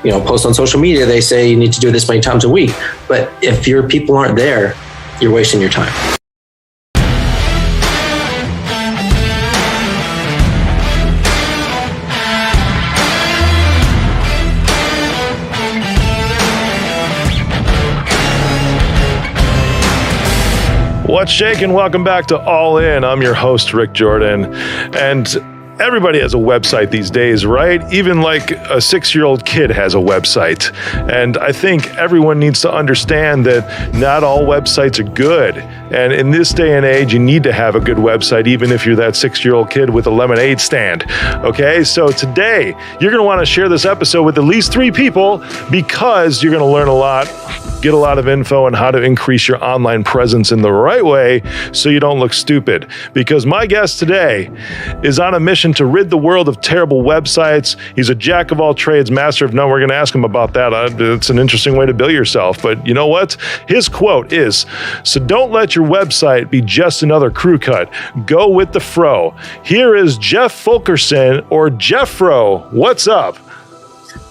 post on social media, they say you need to do this many times a week. But if your people aren't there, you're wasting your time. What's shaking? Welcome back to All In. I'm your host, Rick Jordan. And everybody has a website these days, right? Even like a 6-year-old kid has a website. And I think everyone needs to understand that not all websites are good. And in this day and age, you need to have a good website, even if you're that 6-year-old kid with a lemonade stand. Okay, so today, you're going to want to share this episode with at least 3 people because you're going to learn a lot, get a lot of info on how to increase your online presence in the right way so you don't look stupid. Because my guest today is on a mission to rid the world of terrible websites. He's a jack of all trades, master of none. We're going to ask him about that. It's an interesting way to bill yourself. But you know what? His quote is, "So don't let your website be just another crew cut. Go with the fro." Here is Jeff Fulkerson, or Jeffro. What's up?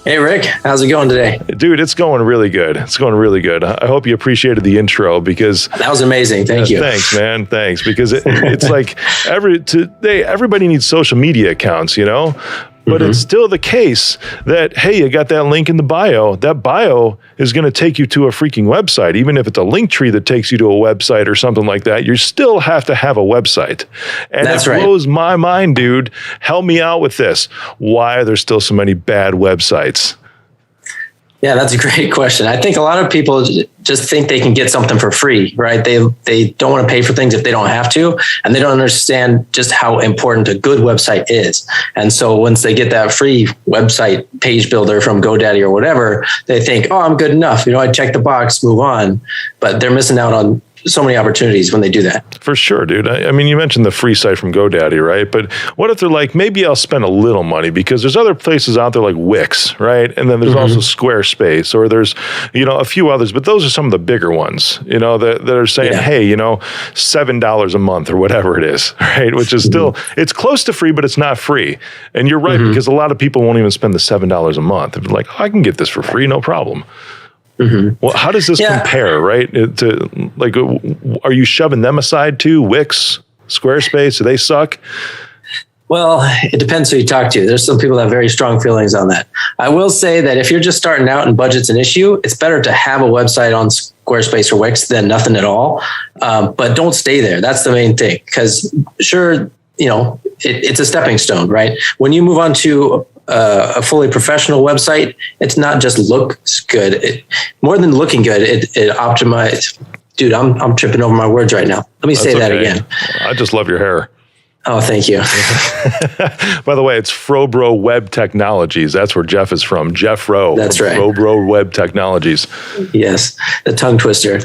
Hey, Rick. How's it going today? Dude, it's going really good. It's going really good. I hope you appreciated the intro because... That was amazing. Thank you. Thanks, man. Thanks. Because it's like everybody needs social media accounts, But it's still the case that, hey, you got that link in the bio. That bio is going to take you to a freaking website. Even if it's a link tree that takes you to a website or something like that, you still have to have a website. And That's it right. blows my mind, dude. Help me out with this. Why are there still so many bad websites? Yeah, that's a great question. I think a lot of people just think they can get something for free, right? They don't want to pay for things if they don't have to, and they don't understand just how important a good website is. And so once they get that free website page builder from GoDaddy or whatever, they think, oh, I'm good enough. I check the box, move on. But they're missing out on so many opportunities when they do that. For sure, dude. I mean, you mentioned the free site from GoDaddy, right? But what if they're like, maybe I'll spend a little money, because there's other places out there like Wix, right? And then there's also Squarespace, or there's, a few others, but those are some of the bigger ones, that are saying, hey, $7 a month or whatever it is, right? Which is still, it's close to free, but it's not free. And you're right, because a lot of people won't even spend the $7 a month. They're like, oh, I can get this for free, no problem. Well, how does this compare, right? To like, are you shoving them aside too? Wix, Squarespace, do they suck? Well, it depends who you talk to. There's some people that have very strong feelings on that. I will say that if you're just starting out and budget's an issue, it's better to have a website on Squarespace or Wix than nothing at all. But don't stay there. That's the main thing. Because sure, it's a stepping stone, right? When you move on to a fully professional website, it's not just looks good. More than looking good, it optimizes. Dude, I'm tripping over my words right now. Let me say that again. I just love your hair. Oh, thank you. By the way, it's Frobro Web Technologies. That's where Jeff is from. Jeff Rowe. That's right. Frobro Web Technologies. Yes, the tongue twister.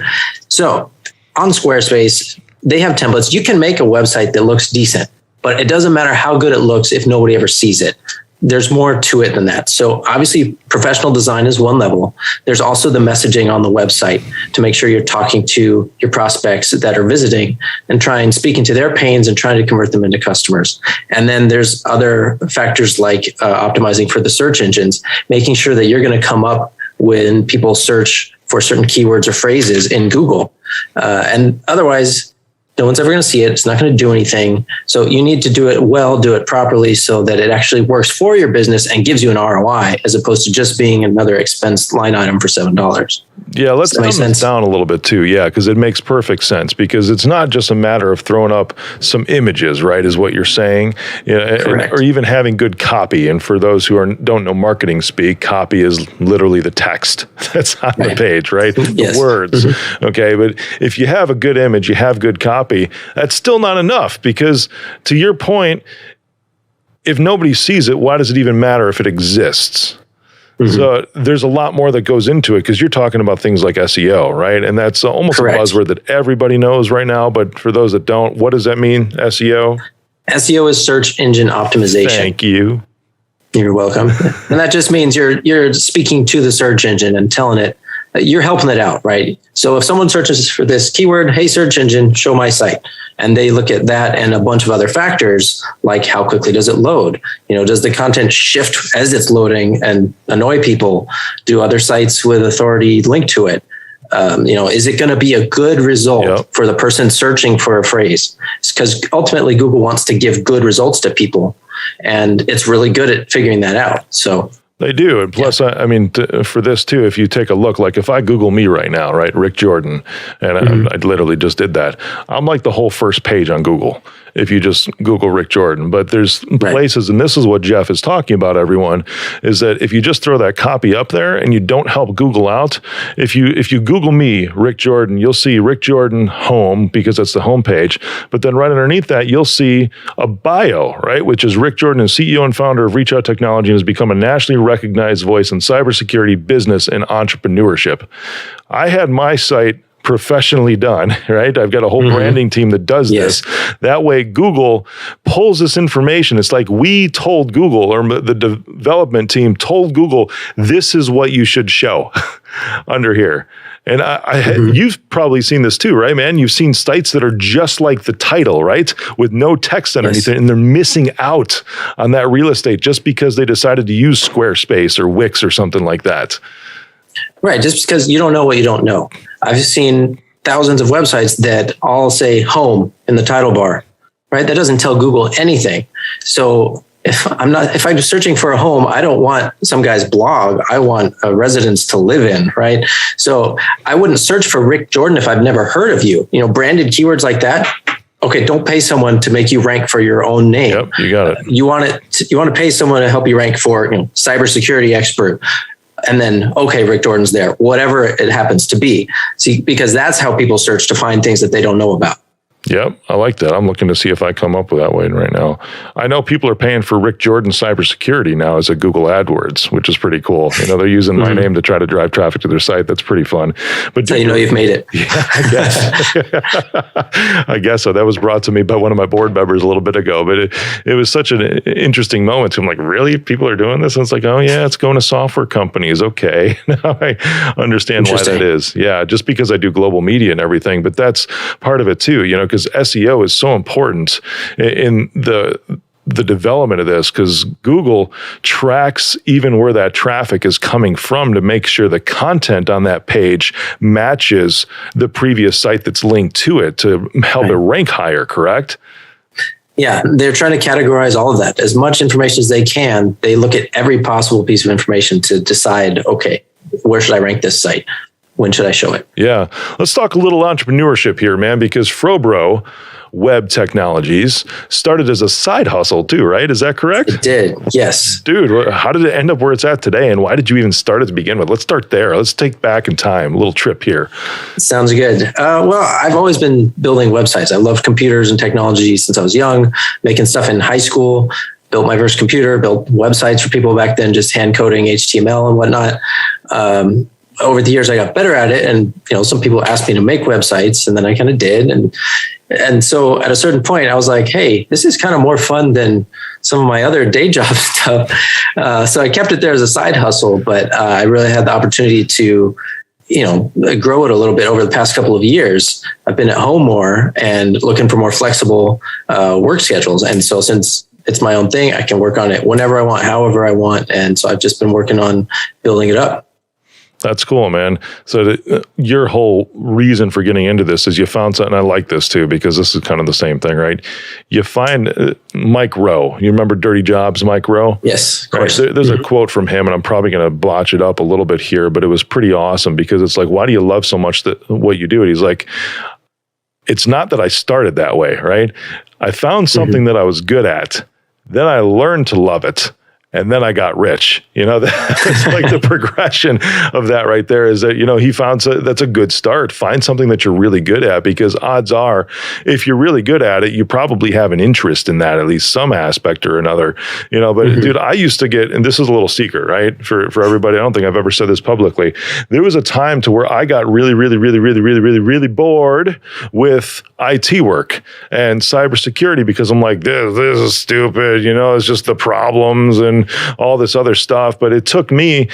So on Squarespace, they have templates. You can make a website that looks decent, but it doesn't matter how good it looks if nobody ever sees it. There's more to it than that. So obviously professional design is one level. There's also the messaging on the website to make sure you're talking to your prospects that are visiting and speaking to their pains and trying to convert them into customers. And then there's other factors like optimizing for the search engines, making sure that you're going to come up when people search for certain keywords or phrases in Google. And otherwise, no one's ever going to see it. It's not going to do anything. So you need to do it well, do it properly so that it actually works for your business and gives you an ROI as opposed to just being another expense line item for $7. Yeah, let's dumb this down a little bit too. Yeah, because it makes perfect sense, because it's not just a matter of throwing up some images, right, is what you're saying, or even having good copy. And for those who don't know marketing speak, copy is literally the text that's on the page, right? The words. Okay, but if you have a good image, you have good copy, that's still not enough, because to your point, if nobody sees it, why does it even matter if it exists? So there's a lot more that goes into it, because you're talking about things like SEO, right? And that's almost a buzzword that everybody knows right now. But for those that don't, what does that mean, SEO? SEO is search engine optimization. Thank you. You're welcome. And that just means you're speaking to the search engine and telling it you're helping it out, right? So if someone searches for this keyword, hey, search engine, show my site. And they look at that and a bunch of other factors, like how quickly does it load? Does the content shift as it's loading and annoy people? Do other sites with authority link to it? Is it going to be a good result for the person searching for a phrase? Because ultimately Google wants to give good results to people, and it's really good at figuring that out. So they do. And plus, for this too, if you take a look, like if I Google me right now, right, Rick Jordan, and I literally just did that, I'm like the whole first page on Google. If you just Google Rick Jordan, but there's places, and this is what Jeff is talking about, everyone, is that if you just throw that copy up there and you don't help Google out, if you Google me, Rick Jordan, you'll see Rick Jordan home, because that's the home page. But then right underneath that, you'll see a bio, right, which is Rick Jordan is CEO and founder of Reach Out Technology and has become a nationally recognized voice in cybersecurity, business, and entrepreneurship. I had my site professionally done, right? I've got a whole branding team that does this. That way, Google pulls this information. It's like we told Google, or the development team told Google, this is what you should show under here. And you've probably seen this too, right, man? You've seen sites that are just like the title, right? With no text underneath it, and they're missing out on that real estate just because they decided to use Squarespace or Wix or something like that. Right, just because you don't know what you don't know. I've seen thousands of websites that all say home in the title bar, right? That doesn't tell Google anything. So if I'm searching for a home, I don't want some guy's blog. I want a residence to live in, right? So I wouldn't search for Rick Jordan if I've never heard of you. Branded keywords like that. Okay, don't pay someone to make you rank for your own name. Yep, you got it. You want to pay someone to help you rank for cybersecurity expert. And then, okay, Rick Jordan's there, whatever it happens to be. See, because that's how people search to find things that they don't know about. Yep, I like that. I'm looking to see if I come up with that way right now. I know people are paying for Rick Jordan cybersecurity now as a Google AdWords, which is pretty cool. They're using my name to try to drive traffic to their site. That's pretty fun. But so you've made it. Yeah, I guess. I guess so. That was brought to me by one of my board members a little bit ago. But it was such an interesting moment. I'm like, really? People are doing this? And it's like, oh yeah, it's going to software companies. Okay. Now I understand why that is. Yeah, just because I do global media and everything. But that's part of it too, because SEO is so important in the development of this, because Google tracks even where that traffic is coming from to make sure the content on that page matches the previous site that's linked to it to help it rank higher, correct? Yeah, they're trying to categorize all of that. As much information as they can, they look at every possible piece of information to decide, okay, where should I rank this site? When should I show it? Yeah. Let's talk a little entrepreneurship here, man, because Frobro Web Technologies started as a side hustle too, right? Is that correct? It did, yes. Dude, how did it end up where it's at today, and why did you even start it to begin with? Let's start there. Let's take back in time, a little trip here. Sounds good. Well, I've always been building websites. I loved computers and technology since I was young, making stuff in high school. Built my first computer, built websites for people back then, just hand coding HTML and whatnot. Over the years, I got better at it. And, some people asked me to make websites, and then I kind of did. And so at a certain point, I was like, hey, this is kind of more fun than some of my other day job stuff. So I kept it there as a side hustle, but I really had the opportunity to, grow it a little bit over the past couple of years. I've been at home more and looking for more flexible work schedules. And so since it's my own thing, I can work on it whenever I want, however I want. And so I've just been working on building it up. That's cool, man. So your whole reason for getting into this is you found something. I like this too, because this is kind of the same thing, right? You find Mike Rowe. You remember Dirty Jobs, Mike Rowe? Yes, of course. Right? There's a quote from him, and I'm probably going to botch it up a little bit here, but it was pretty awesome, because it's like, why do you love so much what you do? And he's like, it's not that I started that way, right? I found something that I was good at. Then I learned to love it. And then I got rich. That's like the progression of that right there is that, he found that's a good start. Find something that you're really good at, because odds are, if you're really good at it, you probably have an interest in that, at least some aspect or another, but dude, I used to get, and this is a little secret, right? For everybody, I don't think I've ever said this publicly. There was a time to where I got really, really, really, really, really, really, really bored with IT work and cybersecurity, because I'm like, this is stupid. It's just the problems and and all this other stuff. But it took me,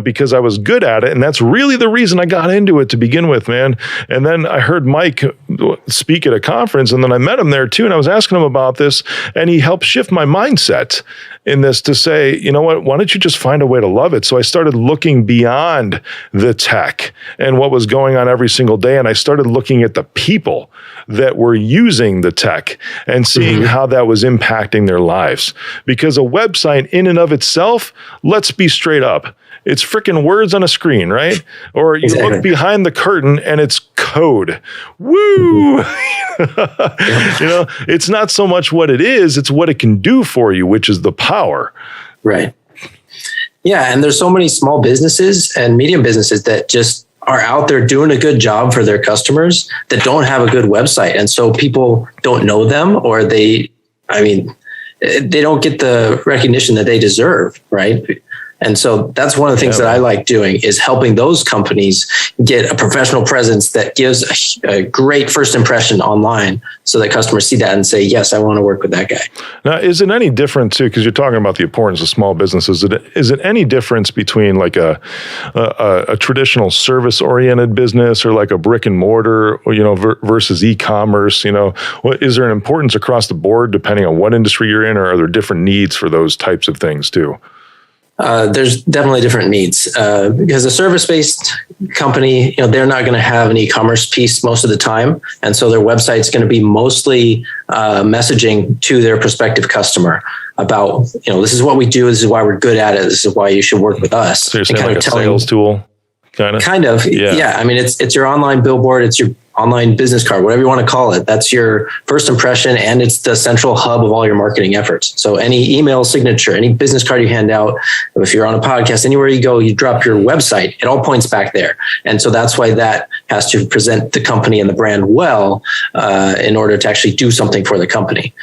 because I was good at it. And that's really the reason I got into it to begin with, man. And then I heard Mike speak at a conference, and then I met him there too. And I was asking him about this, and he helped shift my mindset in this to say, you know what, why don't you just find a way to love it? So I started looking beyond the tech and what was going on every single day. And I started looking at the people that were using the tech and seeing how that was impacting their lives. Because a website in and of itself, let's be straight up, it's freaking words on a screen, right? Or you look behind the curtain and it's code. Woo! It's not so much what it is, it's what it can do for you, which is the power. Right. Yeah. And there's so many small businesses and medium businesses that just are out there doing a good job for their customers that don't have a good website. And so people don't know them, or they don't get the recognition that they deserve. Right. And so that's one of the things that I like doing, is helping those companies get a professional presence that gives a great first impression online, so that customers see that and say, yes, I want to work with that guy. Now, is it any different too? Because you're talking about the importance of small businesses. Is it any difference between like a traditional service oriented business or like a brick and mortar, versus e-commerce? Is there an importance across the board depending on what industry you're in, or are there different needs for those types of things too? There's definitely different needs, because a service-based company, they're not going to have an e-commerce piece most of the time. And so their website's going to be mostly messaging to their prospective customer about, this is what we do. This is why we're good at it. This is why you should work with us. So you're saying like a sales tool? Kind of. Yeah. I mean, it's your online billboard. It's your online business card, whatever you want to call it. That's your first impression, and it's the central hub of all your marketing efforts. So any email signature, any business card you hand out, if you're on a podcast, anywhere you go, you drop your website, it all points back there. And so that's why that has to present the company and the brand well, in order to actually do something for the company.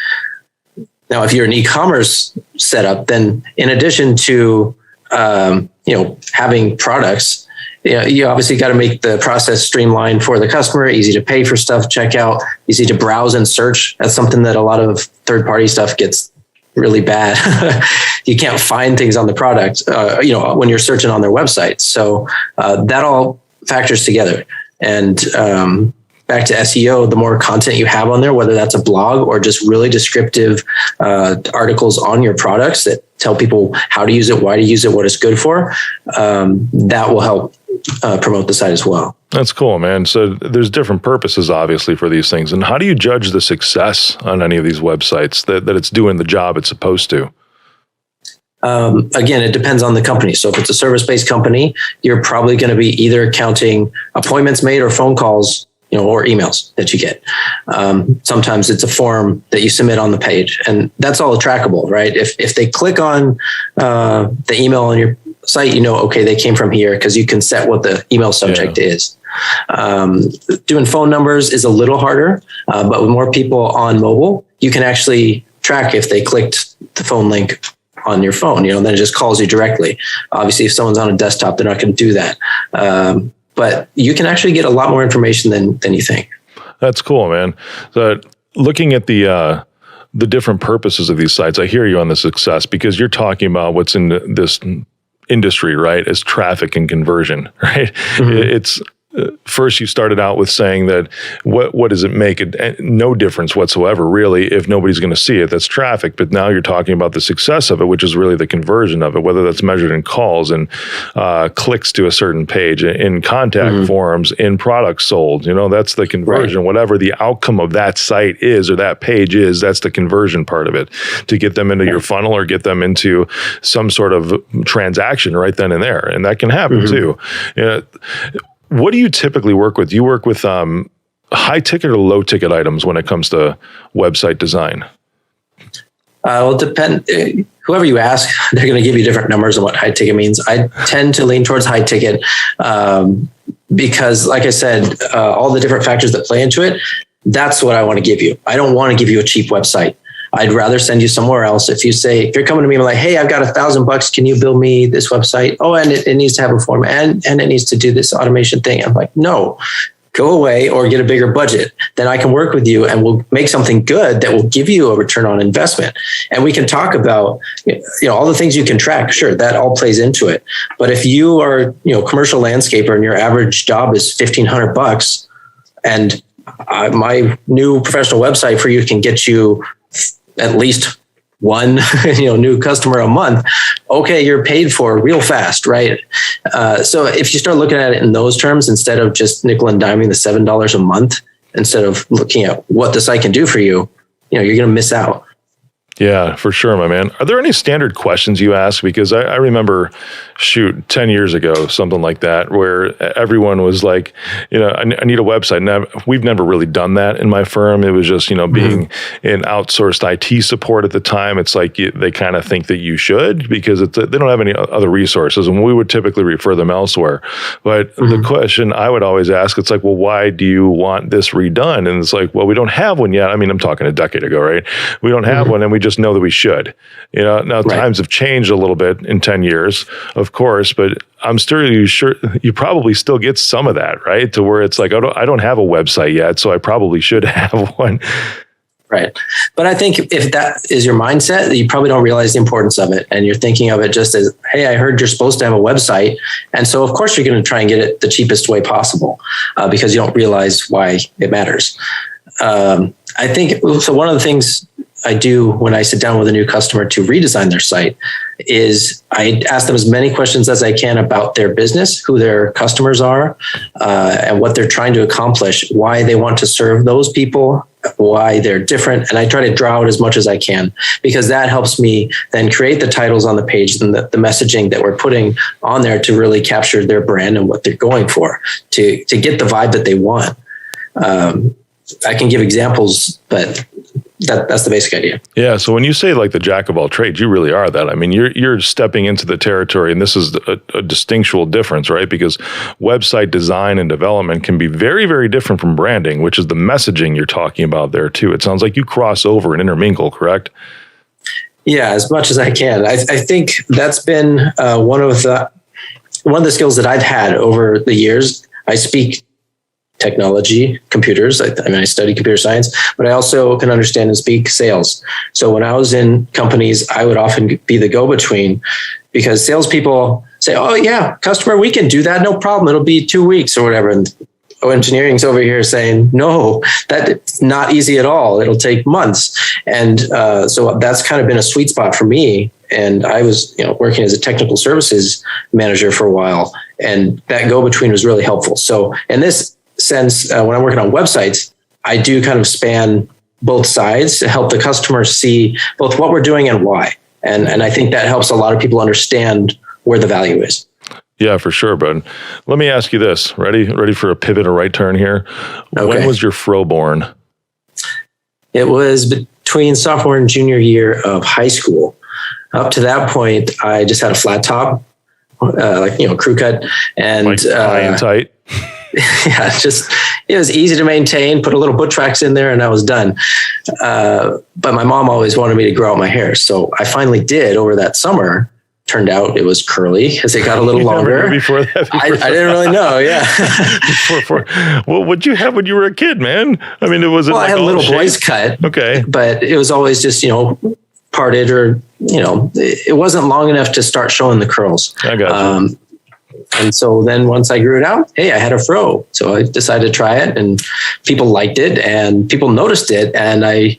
Now, if you're an e-commerce setup, then in addition to, having products, you obviously got to make the process streamlined for the customer, easy to pay for stuff, checkout, easy to browse and search. That's something that a lot of third-party stuff gets really bad. You can't find things on the product, when you're searching on their website. So that all factors together. And back to SEO, the more content you have on there, whether that's a blog or just really descriptive articles on your products that tell people how to use it, why to use it, what it's good for, that will help promote the site as well. That's cool, man. So there's different purposes, obviously, for these things. And how do you judge the success on any of these websites that it's doing the job it's supposed to? Again, it depends on the company. So if it's a service-based company, you're probably going to be either counting appointments made or phone calls, or emails that you get. Sometimes it's a form that you submit on the page, and that's all trackable, right? If they click on the email on your site, okay, they came from here, because you can set what the email subject is. Doing phone numbers is a little harder, but with more people on mobile, you can actually track if they clicked the phone link on your phone, then it just calls you directly. Obviously, if someone's on a desktop, they're not going to do that. But you can actually get a lot more information than you think. That's cool, man. So looking at the different purposes of these sites, I hear you on the success, because you're talking about what's in this industry, right, as traffic and conversion, right? It's first you started out with saying that what does it make? No difference whatsoever, really, if nobody's going to see it. That's traffic. But now you're talking about the success of it, which is really the conversion of it, whether that's measured in calls and clicks to a certain page, in contact forms, in products sold. That's the conversion. Right. Whatever the outcome of that site is or that page is, that's the conversion part of it, to get them into your funnel or get them into some sort of transaction right then and there. And that can happen too. What do you typically work with? Do you work with high ticket or low ticket items when it comes to website design? Well, it depends. Whoever you ask, they're going to give you different numbers on what high ticket means. I tend to lean towards high ticket because, like I said, all the different factors that play into it, that's what I want to give you. I don't want to give you a cheap website. I'd rather send you somewhere else. If you're coming to me and like, hey, I've got $1,000, can you build me this website? Oh, and it needs to have a form and it needs to do this automation thing. I'm like, no, go away or get a bigger budget. Then I can work with you and we'll make something good that will give you a return on investment. And we can talk about, all the things you can track. Sure, that all plays into it. But if you are, commercial landscaper and your average job is $1,500 and my new professional website for you can get you at least one new customer a month, okay, you're paid for real fast, right? So if you start looking at it in those terms, instead of just nickel and diming the $7 a month, instead of looking at what the site can do for you, you're going to miss out. Yeah, for sure, my man. Are there any standard questions you ask? Because I remember, 10 years ago, something like that, where everyone was like, I need a website. And we've never really done that in my firm. It was just, being in outsourced IT support at the time. It's like they kind of think that you should because they don't have any other resources. And we would typically refer them elsewhere. But the question I would always ask, it's like, well, why do you want this redone? And it's like, well, we don't have one yet. I mean, I'm talking a decade ago, right? We don't have one and we just know that we should. Now times have changed a little bit in 10 years, of course, but I'm still sure you probably still get some of that, right? To where it's like, I don't have a website yet, so I probably should have one. Right. But I think if that is your mindset, you probably don't realize the importance of it. And you're thinking of it just as, hey, I heard you're supposed to have a website. And so, of course, you're going to try and get it the cheapest way possible because you don't realize why it matters. I think, so one of the things I do when I sit down with a new customer to redesign their site is I ask them as many questions as I can about their business, who their customers are, and what they're trying to accomplish, why they want to serve those people, why they're different. And I try to draw out as much as I can because that helps me then create the titles on the page and the messaging that we're putting on there to really capture their brand and what they're going for, to get the vibe that they want. I can give examples, but that's the basic idea. Yeah. So when you say like the jack of all trades, you really are that. I mean, you're stepping into the territory, and this is a distinctual difference, right? Because website design and development can be very, very different from branding, which is the messaging you're talking about there too. It sounds like you cross over and intermingle, correct? Yeah, as much as I can. I think that's been one of the skills that I've had over the years. I speak technology, computers. I study computer science, but I also can understand and speak sales. So when I was in companies, I would often be the go-between because salespeople say, oh yeah, customer, we can do that. No problem. It'll be 2 weeks or whatever. And engineering's over here saying, no, that's not easy at all. It'll take months. And so that's kind of been a sweet spot for me. And I was, working as a technical services manager for a while, and that go-between was really helpful. So in this sense, when I'm working on websites, I do kind of span both sides to help the customer see both what we're doing and why. And I think that helps a lot of people understand where the value is. Yeah, for sure, bud. Let me ask you this. Ready for a pivot or right turn here? Okay. When was your fro born? It was between sophomore and junior year of high school. Up to that point, I just had a flat top, crew cut. And like high and tight. Yeah, it was easy to maintain, put a little butt tracks in there and I was done. But my mom always wanted me to grow out my hair. So I finally did over that summer. Turned out it was curly as it got a little longer. Before that? I didn't really know. Yeah. Well, what'd you have when you were a kid, man? I mean, I had a little boy's cut. Okay. But it was always just, parted or, it wasn't long enough to start showing the curls. I got you. And so then once I grew it out, hey, I had a fro. So I decided to try it and people liked it and people noticed it. And I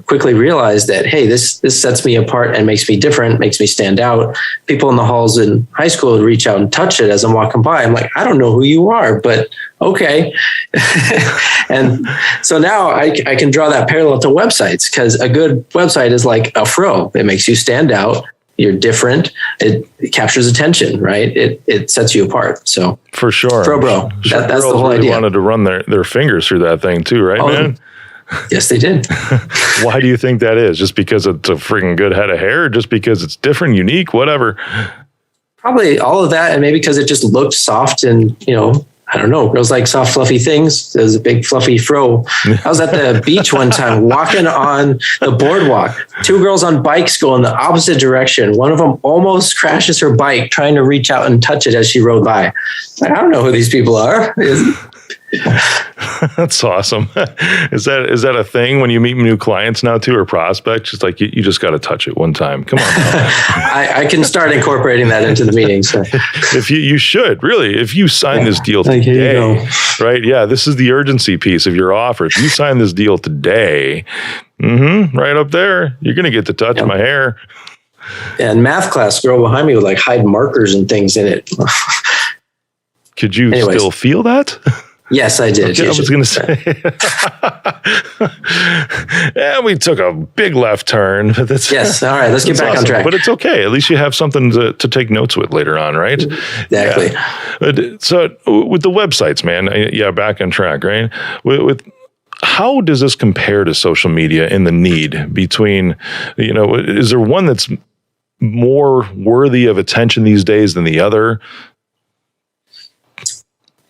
quickly realized that, hey, this sets me apart and makes me different, makes me stand out. People in the halls in high school would reach out and touch it as I'm walking by. I'm like, I don't know who you are, but okay. And so now I can draw that parallel to websites because a good website is like a fro. It makes you stand out. You're different. It captures attention, right? It sets you apart. So for sure, fro bro. That's the whole really idea. Wanted to run their fingers through that thing too, right, man? Yes, they did. Why do you think that is? Just because it's a freaking good head of hair, or just because it's different, unique, whatever? Probably all of that, and maybe because it just looked soft and I don't know. Girls like soft, fluffy things. There's a big fluffy fro. I was at the beach one time walking on the boardwalk. 2 girls on bikes go in the opposite direction. One of them almost crashes her bike trying to reach out and touch it as she rode by. Like, I don't know who these people are. That's awesome. Is that a thing when you meet new clients now too, or prospects? It's like you just got to touch it one time. Come on. I can start incorporating that into the meetings. So. If you should really, if you sign this deal today, right? Yeah, this is the urgency piece of your offer. If you sign this deal today, right up there, you're going to get to touch my hair. And math class, girl behind me would like hide markers and things in it. Could you still feel that? Yes, I did. Okay, I was going to say. And we took a big left turn. But yes. All right. Let's get back on track. But it's okay. At least you have something to take notes with later on, right? Exactly. Yeah. So with the websites, man, back on track, right? With how does this compare to social media in the need between, is there one that's more worthy of attention these days than the other?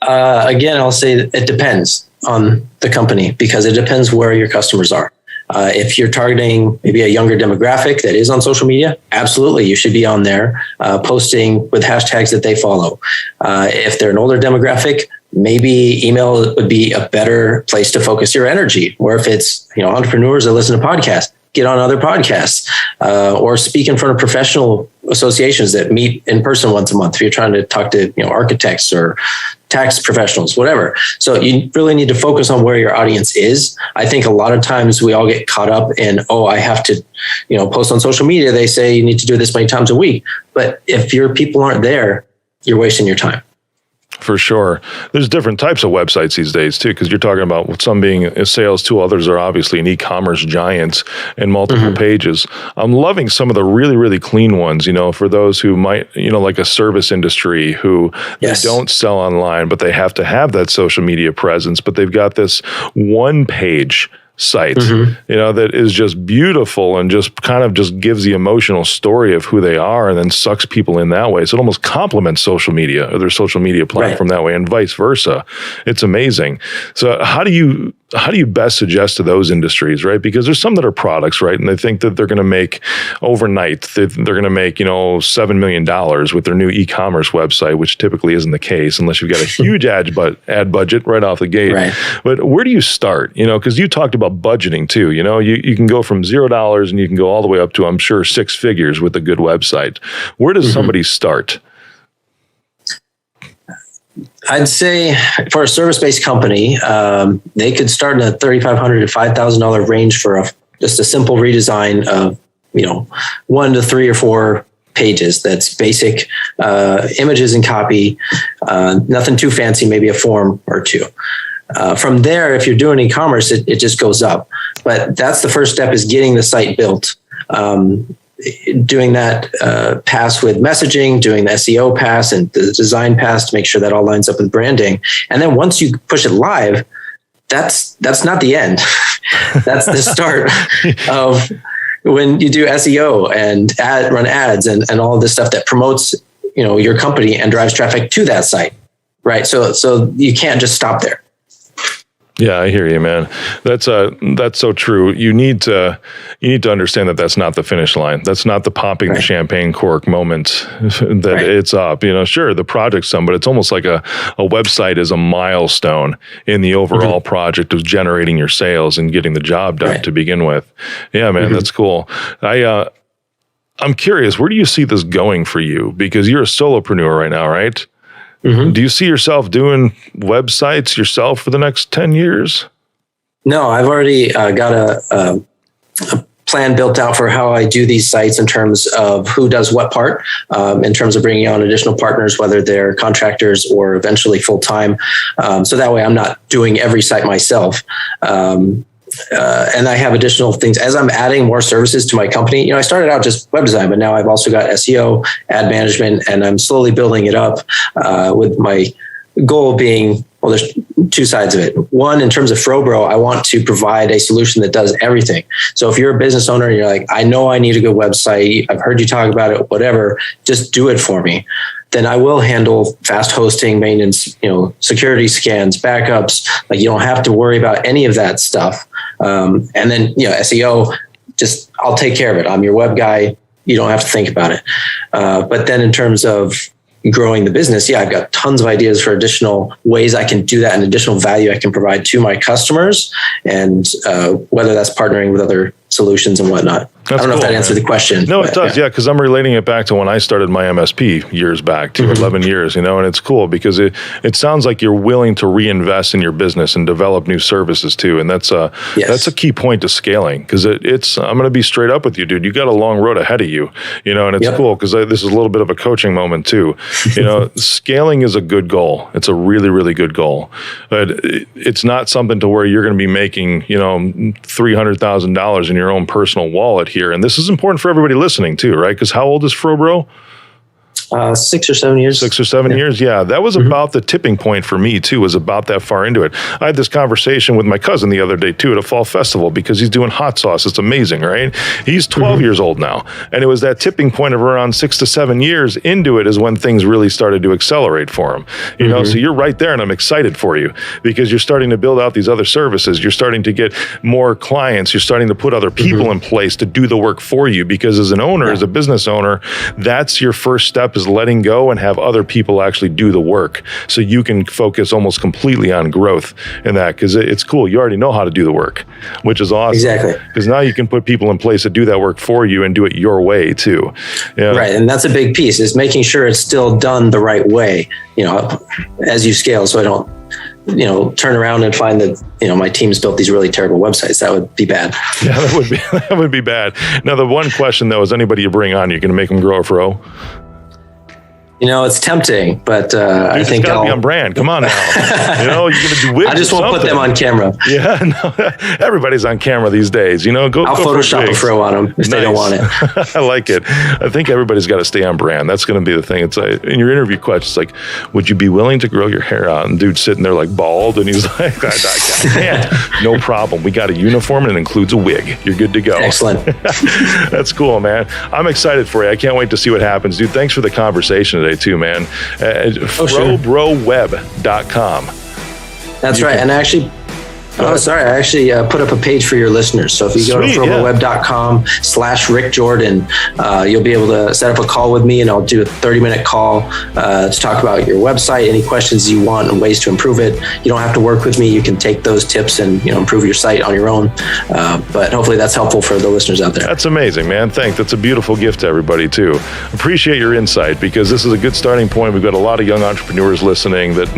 Again, I'll say it depends on the company because it depends where your customers are. If you're targeting maybe a younger demographic that is on social media, absolutely, you should be on there posting with hashtags that they follow. If they're an older demographic, maybe email would be a better place to focus your energy. Or if it's entrepreneurs that listen to podcasts, get on other podcasts or speak in front of professional associations that meet in person once a month. If you're trying to talk to architects or tax professionals, whatever. So you really need to focus on where your audience is. I think a lot of times we all get caught up in, I have to, post on social media. They say you need to do this many times a week. But if your people aren't there, you're wasting your time. For sure. There's different types of websites these days too, because you're talking about some being a sales tool, others are obviously an e-commerce giant and multiple pages. I'm loving some of the really, really clean ones, for those who might, like a service industry who they don't sell online, but they have to have that social media presence, but they've got this one page site, that is just beautiful and just kind of just gives the emotional story of who they are and then sucks people in that way. So it almost complements social media or their social media platform that way and vice versa. It's amazing. So how do you best suggest to those industries, right? Because there's some that are products, right? And they think that they're going to make overnight, they're going to make, $7 million with their new e-commerce website, which typically isn't the case unless you've got a huge ad budget right off the gate. Right. But where do you start? Because you talked about budgeting too. You can go from $0 and you can go all the way up to, I'm sure, 6 figures with a good website. Where does somebody start? I'd say for a service-based company, they could start in a $3,500 to $5,000 range for just a simple redesign of, 1 to 3 or 4 pages. That's basic images and copy, nothing too fancy, maybe a form or two. From there, if you're doing e-commerce, it just goes up. But that's the first step, is getting the site built. Doing that pass with messaging, doing the SEO pass and the design pass to make sure that all lines up with branding. And then once you push it live, that's not the end. That's the start of when you do SEO and run ads and all of this stuff that promotes, your company and drives traffic to that site. Right. So you can't just stop there. Yeah, I hear you, man. That's so true. You need to understand that that's not the finish line. That's not the popping the champagne cork moment that it's up. Sure, the project's done, but it's almost like a website is a milestone in the overall project of generating your sales and getting the job done to begin with. Yeah, man, that's cool. I'm curious, where do you see this going for you? Because you're a solopreneur right now, right? Do you see yourself doing websites yourself for the next 10 years? No, I've already got a plan built out for how I do these sites in terms of who does what part, in terms of bringing on additional partners, whether they're contractors or eventually full-time. So that way I'm not doing every site myself. And I have additional things as I'm adding more services to my company. I started out just web design, but now I've also got SEO, ad management, and I'm slowly building it up with my goal being, there's 2 sides of it. One, in terms of Frobro, I want to provide a solution that does everything. So if you're a business owner and you're like, I know I need a good website, I've heard you talk about it, whatever, just do it for me. Then I will handle fast hosting, maintenance, security scans, backups. Like, you don't have to worry about any of that stuff. And then, SEO, I'll take care of it. I'm your web guy. You don't have to think about it. But then in terms of growing the business, I've got tons of ideas for additional ways I can do that and additional value I can provide to my customers, and whether that's partnering with other solutions and whatnot. I don't know if that answered the question. No, it does. Yeah, because I'm relating it back to when I started my MSP years back, 11 years, and it's cool because it sounds like you're willing to reinvest in your business and develop new services too. And that's a key point to scaling, because it's, I'm going to be straight up with you, dude. You got a long road ahead of you, and it's cool because this is a little bit of a coaching moment too. Scaling is a good goal. It's a really, really good goal, but it's not something to where you're going to be making, $300,000 in your own personal wallet here. And this is important for everybody listening too, right? Because how old is Frobro? 6 or 7 years. 6 or 7 years. Yeah. That was about the tipping point for me too, was about that far into it. I had this conversation with my cousin the other day too at a fall festival, because he's doing hot sauce. It's amazing, right? He's 12 years old now. And it was that tipping point of around 6 to 7 years into it is when things really started to accelerate for him. So you're right there, and I'm excited for you, because you're starting to build out these other services. You're starting to get more clients. You're starting to put other people in place to do the work for you, because as an owner, as a business owner, that's your first step, is letting go and have other people actually do the work, so you can focus almost completely on growth in that, because it's cool. You already know how to do the work, which is awesome. Exactly. Because now you can put people in place to do that work for you and do it your way too. Right. And that's a big piece, is making sure it's still done the right way, as you scale. So I don't, turn around and find that, my team's built these really terrible websites. That would be bad. Yeah, that would be bad. Now, the one question though is, anybody you bring on, you're going to make them grow a fro? It's tempting, but dude, I think I'll be on brand. Come on now. You're going to do wigs. I just won't put them on camera. Yeah, no, everybody's on camera these days. I'll Photoshop a fro on them if they don't want it. I like it. I think everybody's got to stay on brand. That's going to be the thing. It's like, in your interview question, it's like, would you be willing to grow your hair out? And dude's sitting there like bald, and he's like, I can't. No problem. We got a uniform, and it includes a wig. You're good to go. Excellent. That's cool, man. I'm excited for you. I can't wait to see what happens, dude. Thanks for the conversation today too, man. Frobroweb.com. That's right. And actually, I put up a page for your listeners. So if you go to frobroweb.com/RickJordan, you'll be able to set up a call with me, and I'll do a 30-minute call to talk about your website, any questions you want and ways to improve it. You don't have to work with me. You can take those tips and improve your site on your own. But hopefully that's helpful for the listeners out there. That's amazing, man. Thanks. That's a beautiful gift to everybody too. Appreciate your insight, because this is a good starting point. We've got a lot of young entrepreneurs listening that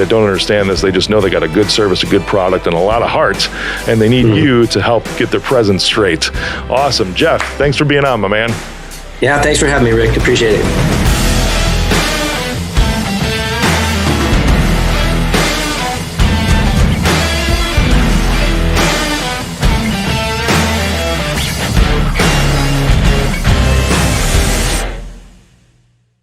don't understand this. They just know they got a good service, a good product, and a lot of heart, and they need you to help get their presence straight. Awesome. Jeff, thanks for being on, my man. Yeah, thanks for having me, Rick. Appreciate it.